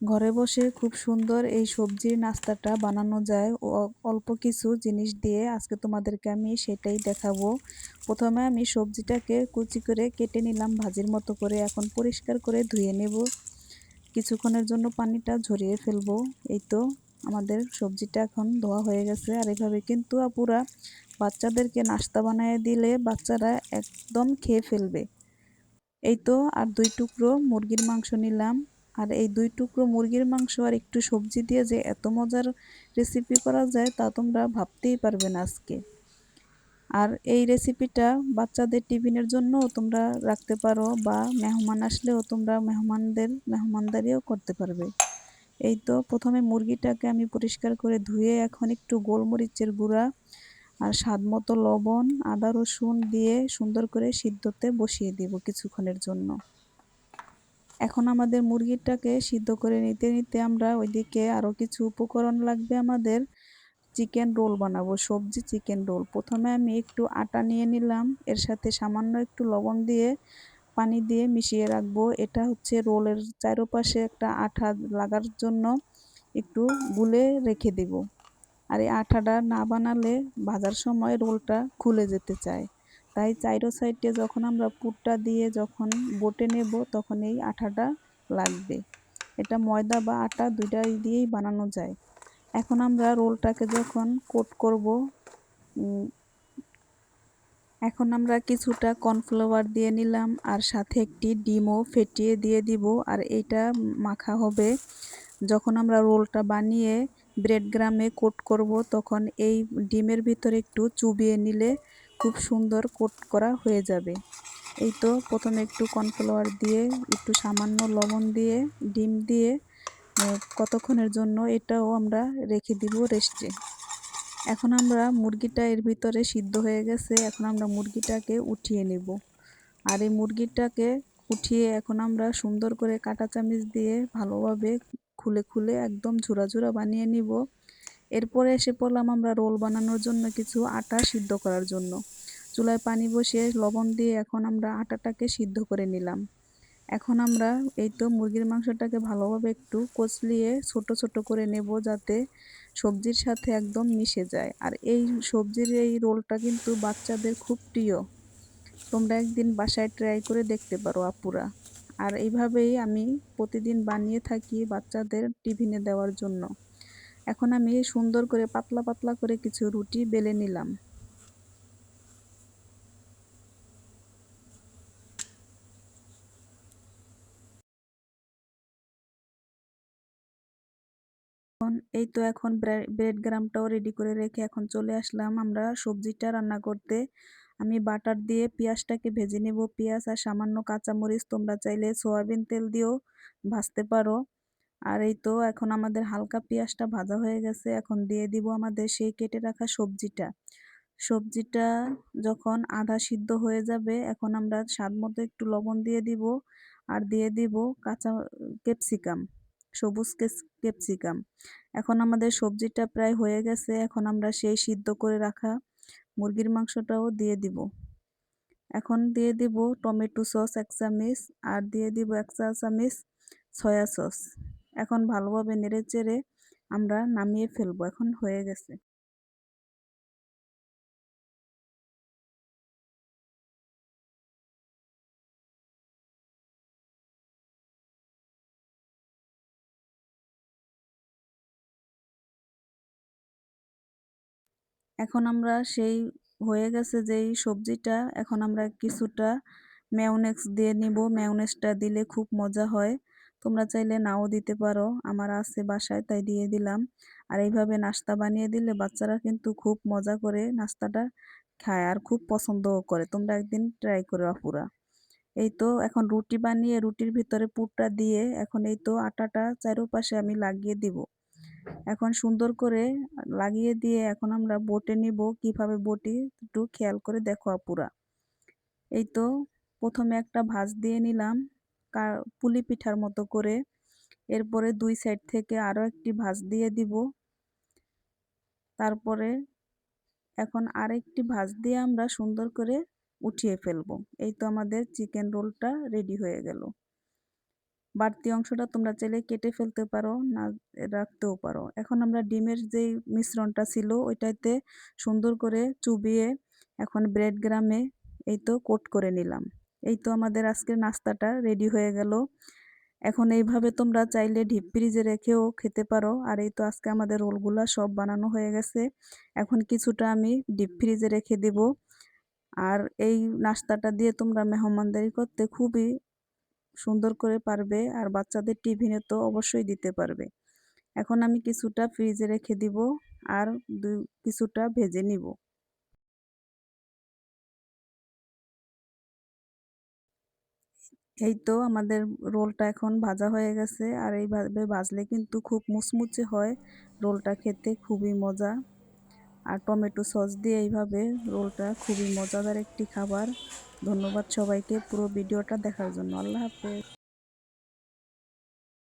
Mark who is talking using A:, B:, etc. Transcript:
A: ঘরে বসে খুব সুন্দর এই সবজির নাস্তাটা বানানো যায় ও অল্প কিছু জিনিস দিয়ে। আজকে তোমাদেরকে আমি সেটাই দেখাবো। প্রথমে আমি সবজিটাকে কুচি করে কেটে নিলাম ভাজির মতো করে। এখন পরিষ্কার করে ধুয়ে নেব, কিছুক্ষণের জন্য পানিটা ঝরিয়ে ফেলবো। এই তো আমাদের সবজিটা এখন ধোয়া হয়ে গেছে। আর এভাবে কিন্তু আপুরা বাচ্চাদেরকে নাস্তা বানিয়ে দিলে বাচ্চারা একদম খেয়ে ফেলবে। এই তো আর 2 টুকরো মুরগির মাংস নিলাম। আর এই 2 টুকরো মুরগির মাংস আর একটু সবজি দিয়ে যে এত মজার রেসিপি করা যায় তা তোমরা ভাবতেই পারবে না আজকে। আর এই রেসিপিটা বাচ্চাদের টিফিনের জন্যও তোমরা রাখতে পারো, বা মেহমান আসলেও তোমরা মেহমানদারিও করতে পারবে। এই তো প্রথমে মুরগিটাকে আমি পরিষ্কার করে ধুয়ে এখন একটু গোলমরিচের গুঁড়া আর স্বাদমতো লবণ, আদা রসুন দিয়ে সুন্দর করে সিদ্ধতে বসিয়ে দিব কিছুক্ষণের জন্য। এখন আমাদের মুরগিটাকে সিদ্ধ করে নিতে নিতে আমরা ওইদিকে আরও কিছু উপকরণ লাগবে আমাদের। চিকেন রোল বানাবো, সবজি চিকেন রোল। প্রথমে আমি একটু আটা নিয়ে নিলাম, এর সাথে সামান্য একটু লবণ দিয়ে পানি দিয়ে মিশিয়ে রাখবো। এটা হচ্ছে রোলের চারপাশে একটা আঠা লাগার জন্য একটু গুলে রেখে দেব। আর এই আঠাটা না বানালে ভাজার সময় রোলটা খুলে যেতে চায়। তাই চাইরো সাইডে যখন আমরা পুরটা দিয়ে যখন বটে নেব তখন এই আঠাটা লাগবে। এটা ময়দা বা আটা দুইটাই দিয়েই বানানো যায়। এখন আমরা রোলটাকে যখন কোট করব, এখন আমরা কিছুটা কর্নফ্লাওয়ার দিয়ে নিলাম আর সাথে একটি ডিমও ফেটিয়ে দিয়ে দিব। আর এইটা মাখা হবে যখন আমরা রোলটা বানিয়ে ব্রেড গ্রামে কোট করব, তখন এই ডিমের ভিতরে একটু চুবিয়ে নিলে খুব সুন্দর কোট করা হয়ে যাবে। এই তো প্রথমে একটু কর্নফ্লাওয়ার দিয়ে একটু সামান্য লবণ দিয়ে ডিম দিয়ে কতক্ষণের জন্য এটাও আমরা রেখে দিব রেস্টে। এখন আমরা মুরগিটা এর ভিতরে সিদ্ধ হয়ে গেছে, এখন আমরা মুরগিটাকে উঠিয়ে নেব। আর এই মুরগিটাকে উঠিয়ে এখন আমরা সুন্দর করে কাঁটা চামচ দিয়ে ভালোভাবে খুলে খুলে একদম ঝুরা ঝুরা বানিয়ে নিব। এরপরে এসে পড়লাম আমরা রোল বানানোর জন্য কিছু আটা সিদ্ধ করার জন্য। চুলায় পানি বসিয়ে লবণ দিয়ে এখন আমরা আটাটাকে সিদ্ধ করে নিলাম। এখন আমরা এই তো মুরগির মাংসটাকে ভালোভাবে একটু কচলিয়ে ছোট ছোট করে নেব, যাতে সবজির সাথে একদম মিশে যায়। আর এই সবজির এই রোলটা কিন্তু বাচ্চাদের খুব প্রিয়। তোমরা একদিন বাসায় ট্রাই করে দেখতে পারো আপুরা। আর এইভাবেই আমি প্রতিদিন বানিয়ে থাকি বাচ্চাদের টিফিনে দেওয়ার জন্য। এখন আমি সুন্দর করে পাতলা পাতলা করে কিছু রুটি বেলে নিলাম। এই তো এখন ব্রেড গ্রামটাও রেডি করে রেখে এখন চলে আসলাম আমরা সবজিটা রান্না করতে। আমি বাটার দিয়ে পেঁয়াজটাকে ভেজে নেব, পেঁয়াজ আর সামান্য কাঁচামরিচ, তোমরা চাইলে সয়াবিন তেল দিয়েও ভাজতে পারো। আর এই তো এখন আমাদের হালকা পেঁয়াজটা ভাজা হয়ে গেছে, এখন দিয়ে দিব আমাদের সেই কেটে রাখা সবজিটা। সবজিটা যখন আধা সিদ্ধ হয়ে যাবে এখন আমরা স্বাদ মতো একটু লবণ দিয়ে দিব। আর দিয়ে দিব কাঁচা ক্যাপসিকাম, সবুজ ক্যাপসিকাম। এখন আমাদের সবজিটা প্রায় হয়ে গেছে, এখন আমরা সেই সিদ্ধ করে রাখা মুরগির মাংসটাও দিয়ে দিব। এখন দিয়ে দিব টমেটো সস 1 চামচ, আর দিয়ে দিব 1 চা চামচ সয়া সস। এখন ভালোভাবে নেড়েচেড়ে আমরা নামিয়ে ফেলবো, এখন হয়ে গেছে। এখন আমরা সেই হয়ে গেছে যেই সবজিটা, এখন আমরা কিছুটা মেয়োনেজ দিয়ে নিব। মেয়োনেজটা দিলে খুব মজা হয়, তোমরা চাইলে নাও দিতে পারো, আমার আছে বাসায় তাই দিয়ে দিলাম। আর এইভাবে নাস্তা বানিয়ে দিলে বাচ্চারা কিন্তু খুব মজা করে নাস্তাটা খায় আর খুব পছন্দও করে। তোমরা একদিন ট্রাই করো আপুরা। এই তো এখন রুটি বানিয়ে রুটির ভিতরে পুরটা দিয়ে এখন এই তো আটাটা চারপাশে আমি লাগিয়ে দিব। এখন সুন্দর করে লাগিয়ে দিয়ে এখন আমরা বটে নিব। কিভাবে বটি একটু খেয়াল করে দেখো আপুরা। এই তো প্রথমে একটা ভাঁজ দিয়ে নিলাম পুলি পিঠার মতো করে। এরপরে 2 সাইড থেকে আরো একটি ভাঁজ দিয়ে দিব। তারপরে এখন আরেকটি ভাঁজ দিয়ে আমরা সুন্দর করে উঠিয়ে ফেলবো। এই তো আমাদের চিকেন রোলটা রেডি হয়ে গেল। বাড়তি অংশটা তোমরা চাইলে কেটে ফেলতে পারো, না রাখতেও পারো। এখন আমরা ডিমের যেই মিশ্রণটা ছিল ওইটাতে সুন্দর করে চুবিয়ে এখন ব্রেড গ্রামে এই তো কোট করে নিলাম। এই তো আমাদের আজকের নাস্তাটা রেডি হয়ে গেল। এখন এইভাবে তোমরা চাইলে ডিপ ফ্রিজে রেখেও খেতে পারো। আর এই তো আজকে আমাদের রোলগুলা সব বানানো হয়ে গেছে। এখন কিছুটা আমি ডিপ ফ্রিজে রেখে দেব। আর এই নাস্তাটা দিয়ে তোমরা মেহমানদারি করতে খুবই সুন্দর করে পারবে, আর বাচ্চাদের টিফিনে তো অবশ্যই দিতে পারবে। এখন আমি কিছুটা ফ্রিজে রেখে দিব আর কিছুটা ভেজে নিব। এই তো আমাদের রোলটা এখন ভাজা হয়ে গেছে, আর এইভাবে ভাজলে কিন্তু খুব মুচমুচে হয়, রোলটা খেতে খুবই মজা। আর টমেটো সস দিয়ে এইভাবে রোলটা খুবই মজাদার একটি খাবার। ধন্যবাদ সবাইকে পুরো ভিডিওটা দেখার জন্য। আল্লাহ হাফেজ।